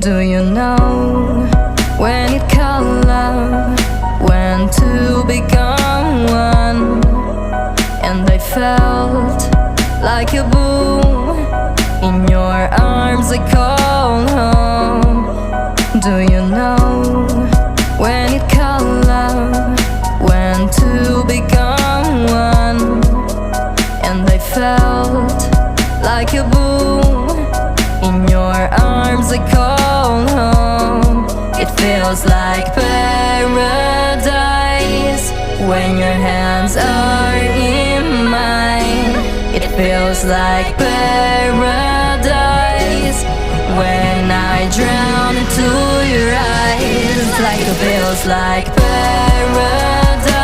Do you know when it called love, when two become one? And I felt like a boom in your arms, I call home. Do you know when it called love, when two become one? And I felt like a boom in your arms, I call home. It feels like paradise when your hands are in mine. It feels like paradise when I drown into your eyes. Like it feels like paradise